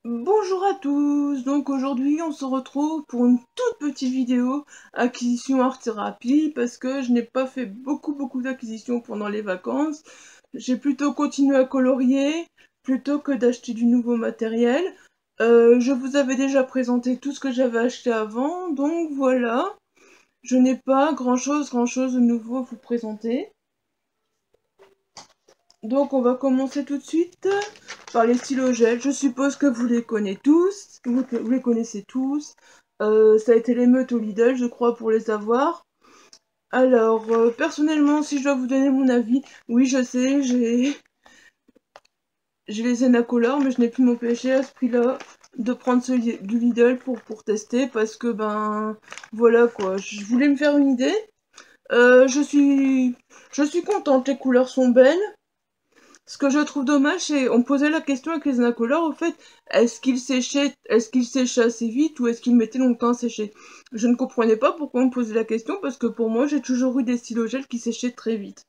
Bonjour à tous, donc aujourd'hui on se retrouve pour une toute petite vidéo acquisition art thérapie parce que je n'ai pas fait beaucoup d'acquisitions pendant les vacances. J'ai plutôt continué à colorier plutôt que d'acheter du nouveau matériel. Je vous avais déjà présenté tout ce que j'avais acheté avant, donc voilà, je n'ai pas grand chose de nouveau à vous présenter. Donc on va commencer tout de suite par les stylos gel. Je suppose que vous les connaissez tous. Vous les connaissez tous. Ça a été l'émeute au Lidl, je crois, pour les avoir. Alors, personnellement, si je dois vous donner mon avis, oui, je sais, j'ai les Enacolor, mais je n'ai pu m'empêcher à ce prix-là de prendre ceux du Lidl pour tester, parce que, ben, voilà quoi, je voulais me faire une idée. Je suis contente, les couleurs sont belles. Ce que je trouve dommage, c'est on me posait la question avec les Inacolores, au fait, est-ce qu'ils séchaient assez vite ou est-ce qu'ils mettaient longtemps à sécher? Je ne comprenais pas pourquoi on me posait la question parce que pour moi, j'ai toujours eu des stylos gel qui séchaient très vite.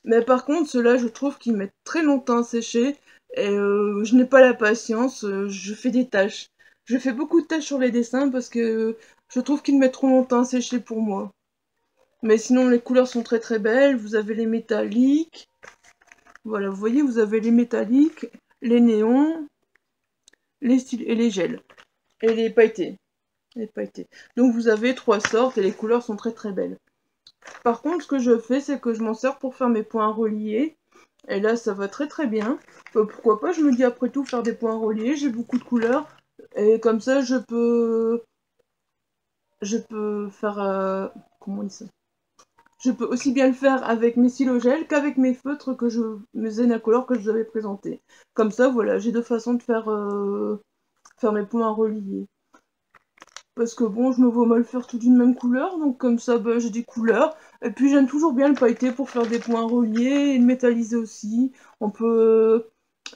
Mais par contre, ceux-là, je trouve qu'ils mettent très longtemps à sécher et je n'ai pas la patience, je fais des tâches. Je fais beaucoup de tâches sur les dessins parce que je trouve qu'ils mettent trop longtemps à sécher pour moi. Mais sinon, les couleurs sont très belles, vous avez les métalliques. Voilà, vous voyez, vous avez les métalliques, les néons, les styles et les gels. Et les pailletés. Les pailletés. Donc vous avez trois sortes et les couleurs sont très belles. Par contre, ce que je fais, c'est que je m'en sers pour faire mes points reliés. Et là, ça va très bien. Pourquoi pas, je me dis après tout faire des points reliés. J'ai beaucoup de couleurs. Et comme ça, je peux faire... comment on dit ça? Je peux aussi bien le faire avec mes stylos gel qu'avec mes feutres mes Zenacolor que je vous avais présentés. Comme ça, voilà, j'ai deux façons de faire mes points reliés. Parce que bon, je me vois mal faire tout d'une même couleur, donc comme ça, bah, j'ai des couleurs. Et puis j'aime toujours bien le pailleter pour faire des points reliés et le métalliser aussi. On peut...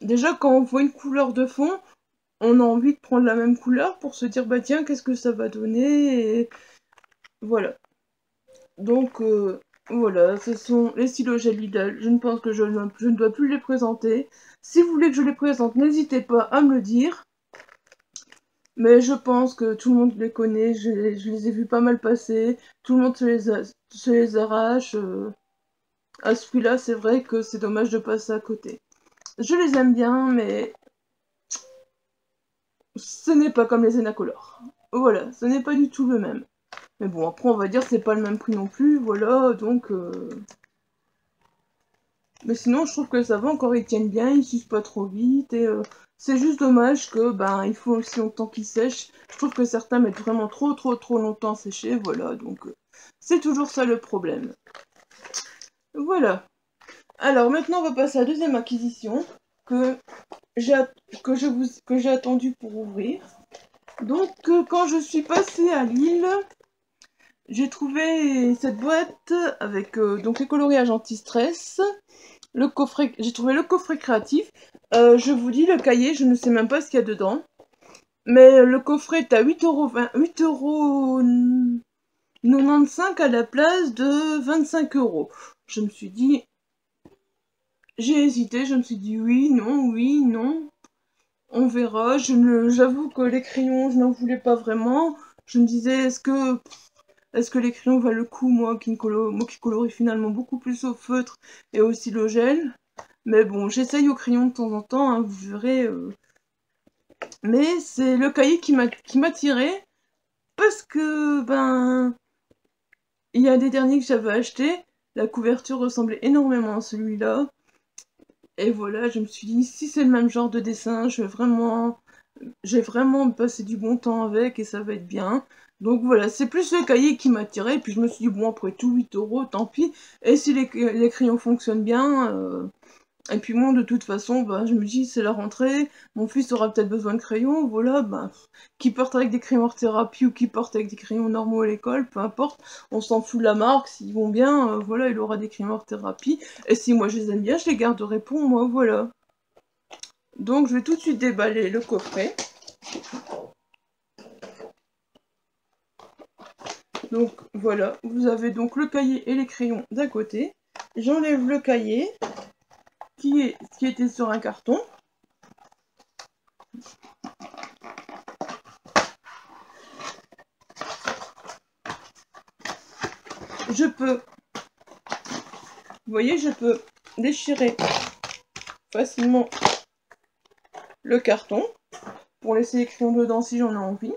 Déjà, quand on voit une couleur de fond, on a envie de prendre la même couleur pour se dire, bah tiens, qu'est-ce que ça va donner et voilà. Donc, voilà, ce sont les stylos gel Lidl. Je ne pense que je ne dois plus les présenter. Si vous voulez que je les présente, n'hésitez pas à me le dire. Mais je pense que tout le monde les connaît, je les ai vus pas mal passer, tout le monde se les arrache. À ce prix-là, c'est vrai que c'est dommage de passer à côté. Je les aime bien, mais ce n'est pas comme les Enacolor. Voilà, ce n'est pas du tout le même. Mais bon, après, on va dire c'est pas le même prix non plus, voilà, donc... Mais sinon, je trouve que ça va encore, ils tiennent bien, ils s'usent pas trop vite, et c'est juste dommage que, ben, il faut aussi longtemps qu'ils sèchent. Je trouve que certains mettent vraiment trop longtemps à sécher, voilà, donc c'est toujours ça le problème. Voilà. Alors maintenant, on va passer à la deuxième acquisition que j'ai que j'ai attendu pour ouvrir. Donc, quand je suis passée à Lille, j'ai trouvé cette boîte avec donc les coloriages anti-stress. Le coffret, j'ai trouvé le coffret créatif. Je vous dis, le cahier, je ne sais même pas ce qu'il y a dedans. Mais le coffret est à 8,95€ à la place de 25€. Je me suis dit, j'ai hésité, je me suis dit oui, non. On verra. J'avoue que les crayons, je n'en voulais pas vraiment. Je me disais, est-ce que les crayons valent le coup, moi qui colorie finalement beaucoup plus au feutre et au stylo gel. Mais bon, j'essaye au crayon de temps en temps, hein, vous verrez. Mais c'est le cahier qui m'a tiré parce que, ben, il y a des derniers que j'avais achetés. La couverture ressemblait énormément à celui-là. Et voilà, je me suis dit, si c'est le même genre de dessin, j'ai vraiment passé du bon temps avec et ça va être bien. Donc voilà, c'est plus le cahier qui m'a tiré. Et puis je me suis dit, bon, après tout, 8€, tant pis. Et si les crayons fonctionnent bien, et puis moi, de toute façon, bah, je me dis, c'est la rentrée, mon fils aura peut-être besoin de crayons, voilà, bah, qui porte avec des crayons hors thérapie ou qui porte avec des crayons normaux à l'école, peu importe, on s'en fout de la marque, s'ils vont bien, voilà, il aura des crayons hors thérapie, et si moi je les aime bien, je les garderai pour moi, voilà. Donc je vais tout de suite déballer le coffret. Donc voilà, vous avez donc le cahier et les crayons d'un côté. J'enlève le cahier qui était sur un carton. je peux, vous voyez, je peux déchirer facilement le carton pour laisser les crayons dedans si j'en ai envie.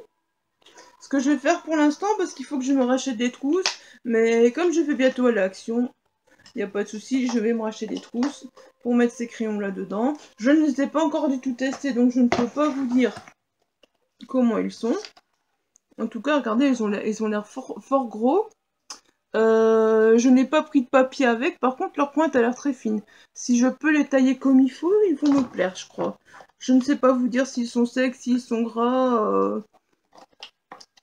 Ce que je vais faire pour l'instant, parce qu'il faut que je me rachète des trousses, mais comme je vais bientôt à l'action, il n'y a pas de souci, je vais me racheter des trousses pour mettre ces crayons là dedans. Je ne les ai pas encore du tout testés, donc je ne peux pas vous dire comment ils sont. En tout cas, regardez, ils ont l'air fort gros. Je n'ai pas pris de papier avec, par contre leur pointe a l'air très fine. Si je peux les tailler comme il faut, ils vont me plaire, je crois. Je ne sais pas vous dire s'ils sont secs, s'ils sont gras,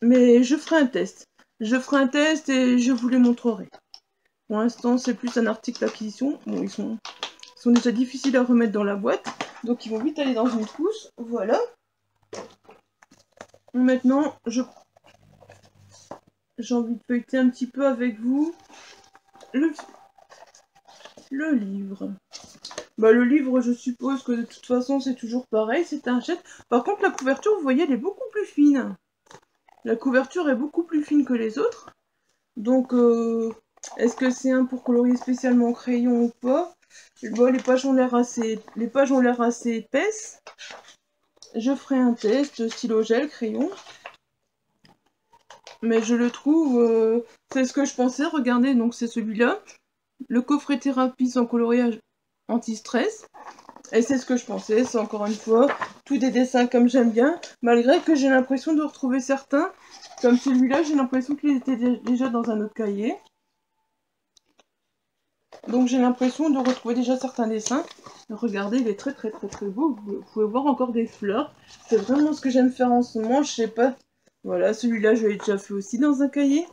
mais je ferai un test. Je ferai un test et je vous les montrerai. Pour l'instant, c'est plus un article d'acquisition. Bon, ils sont déjà difficiles à remettre dans la boîte, donc ils vont vite aller dans une trousse. Voilà. Maintenant, j'ai envie de feuilleter un petit peu avec vous le livre. Bah, le livre, je suppose que de toute façon, c'est toujours pareil, c'est un jet. Par contre, la couverture, vous voyez, elle est beaucoup plus fine. La couverture est beaucoup plus fine que les autres. Donc, est-ce que c'est un pour colorier spécialement au crayon ou pas? Bon, les pages ont l'air assez épaisses. Je ferai un test stylo gel, crayon. Mais je le trouve, c'est ce que je pensais. Regardez, donc c'est celui-là. Le coffret thérapie sans coloriage anti-stress. Et c'est ce que je pensais, c'est encore une fois, tous des dessins comme j'aime bien, malgré que j'ai l'impression de retrouver certains, comme celui-là, j'ai l'impression qu'il était déjà dans un autre cahier. Donc j'ai l'impression de retrouver déjà certains dessins. Regardez, il est très beau, vous pouvez voir encore des fleurs. C'est vraiment ce que j'aime faire en ce moment, je sais pas. Voilà, celui-là, je l'ai déjà fait aussi dans un cahier.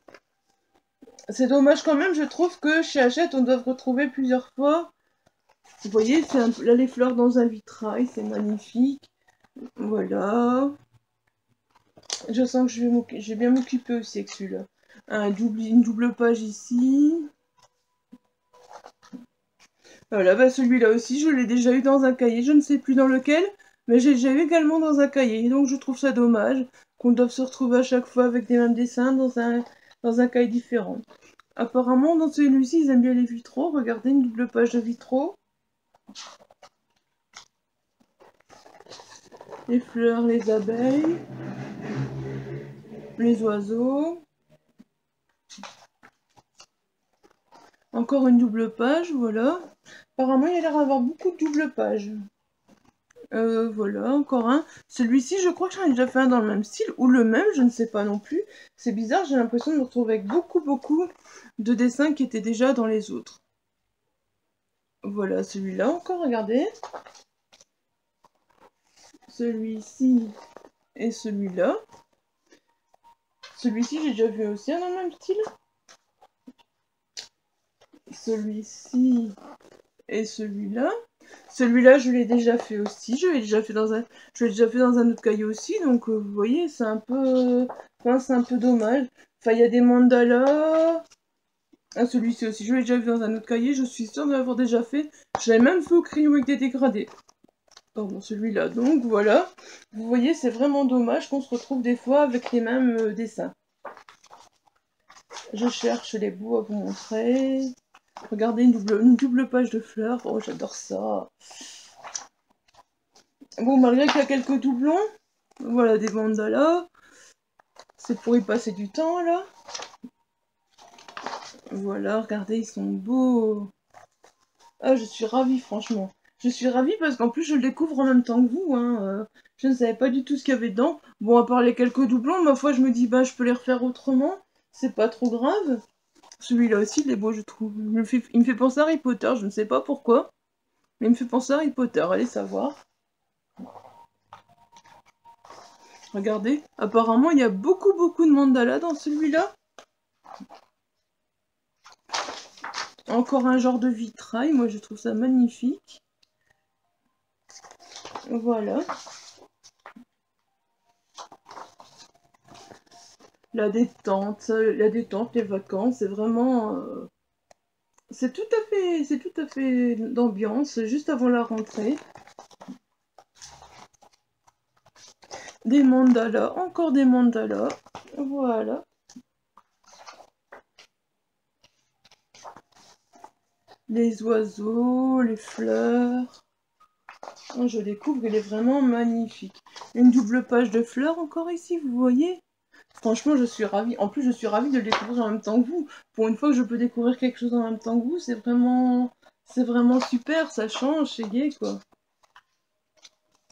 C'est dommage quand même, je trouve que chez Hachette, on doit retrouver plusieurs fois. Vous voyez, là les fleurs dans un vitrail, c'est magnifique. Voilà. Je sens que je vais bien m'occuper aussi avec celui-là. Une double page ici. Voilà, bah celui-là aussi, je l'ai déjà eu dans un cahier, je ne sais plus dans lequel, mais j'ai déjà eu également dans un cahier. Donc je trouve ça dommage qu'on doive se retrouver à chaque fois avec des mêmes dessins dans un cahier différent. Apparemment, dans celui-ci, ils aiment bien les vitraux. Regardez, une double page de vitraux. Les fleurs, les abeilles, les oiseaux. Encore une double page, voilà. Apparemment, il y a l'air d'avoir beaucoup de doubles pages. Voilà, encore un. Celui-ci, je crois que j'en ai déjà fait un dans le même style, ou le même, je ne sais pas non plus. C'est bizarre, j'ai l'impression de me retrouver avec beaucoup de dessins qui étaient déjà dans les autres. Voilà, celui-là encore, regardez. Celui-ci et celui-là. Celui-ci, j'ai déjà vu aussi un dans le même style. Celui-ci et celui-là. Celui-là, je l'ai déjà fait aussi. Je l'ai déjà fait dans un autre cahier aussi. Donc, vous voyez, c'est un peu... Enfin, c'est un peu dommage. Enfin, il y a des mandalas. Ah, celui-ci aussi, je l'ai déjà vu dans un autre cahier. Je suis sûre de l'avoir déjà fait. Je l'ai même fait au crayon avec des dégradés. Oh, bon, celui-là. Donc, voilà. Vous voyez, c'est vraiment dommage qu'on se retrouve des fois avec les mêmes dessins. Je cherche les bouts à vous montrer. Regardez, une double page de fleurs. Oh, j'adore ça. Bon, malgré qu'il y a quelques doublons, voilà des mandalas. C'est pour y passer du temps, là. Voilà, regardez, ils sont beaux. Ah, je suis ravie, franchement. Je suis ravie parce qu'en plus, je le découvre en même temps que vous. Hein. Je ne savais pas du tout ce qu'il y avait dedans. Bon, à part les quelques doublons, ma foi, je me dis, bah, je peux les refaire autrement. C'est pas trop grave. Celui-là aussi, il est beau, je trouve. Il me fait penser à Harry Potter, je ne sais pas pourquoi. Mais il me fait penser à Harry Potter, allez savoir. Regardez, apparemment, il y a beaucoup de mandalas dans celui-là. Encore un genre de vitrail, moi je trouve ça magnifique. Voilà. La détente, les vacances, c'est vraiment... c'est tout à fait d'ambiance, juste avant la rentrée. Des mandalas, encore des mandalas. Voilà. les oiseaux, les fleurs. Oh, je découvre, il est vraiment magnifique. Une double page de fleurs encore ici, vous voyez? Franchement, je suis ravie. En plus, je suis ravie de le découvrir en même temps que vous. Pour une fois que je peux découvrir quelque chose en même temps que vous, c'est vraiment super. Ça change, c'est gai, quoi.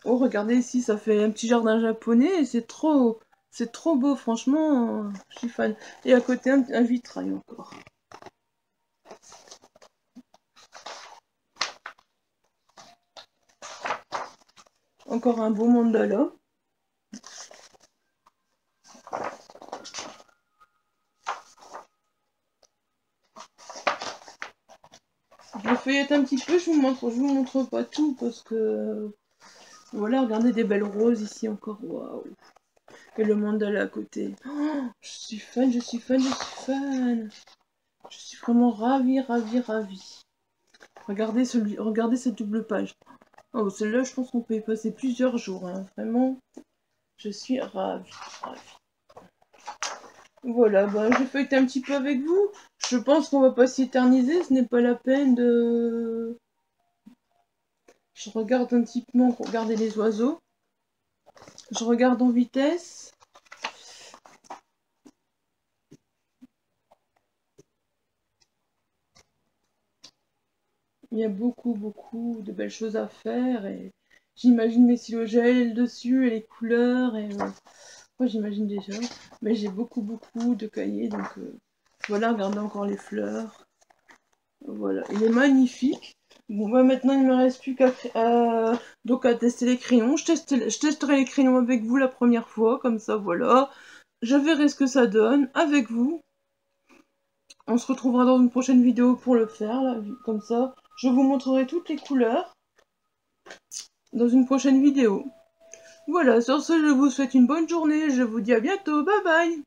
Oh, regardez ici, ça fait un petit jardin japonais. C'est trop beau, franchement. Je suis fan. Et à côté, un vitrail encore. Encore un beau mandala. Je feuillette un petit peu, je vous montre pas tout parce que voilà, regardez des belles roses ici encore, waouh. Et le mandala à côté. Oh, je suis fan, je suis fan, je suis fan. Je suis vraiment ravie. Regardez cette double page. Oh, celle-là, je pense qu'on peut y passer plusieurs jours, hein. Vraiment, je suis ravie. Voilà, bah, j'ai feuilleté un petit peu avec vous. Je pense qu'on va pas s'y éterniser, ce n'est pas la peine de... Je regarde un petit peu, regardez les oiseaux. Je regarde en vitesse. Il y a beaucoup de belles choses à faire et j'imagine mes silogels dessus et les couleurs et moi j'imagine déjà. Mais j'ai beaucoup de cahiers donc voilà, regardez encore les fleurs. Voilà, il est magnifique. Bon bah maintenant il ne me reste plus qu'à donc à tester les crayons. Je testerai les crayons avec vous la première fois, comme ça voilà. Je verrai ce que ça donne avec vous. On se retrouvera dans une prochaine vidéo pour le faire, là, comme ça. Je vous montrerai toutes les couleurs dans une prochaine vidéo. Voilà, sur ce, je vous souhaite une bonne journée. Je vous dis à bientôt. Bye bye!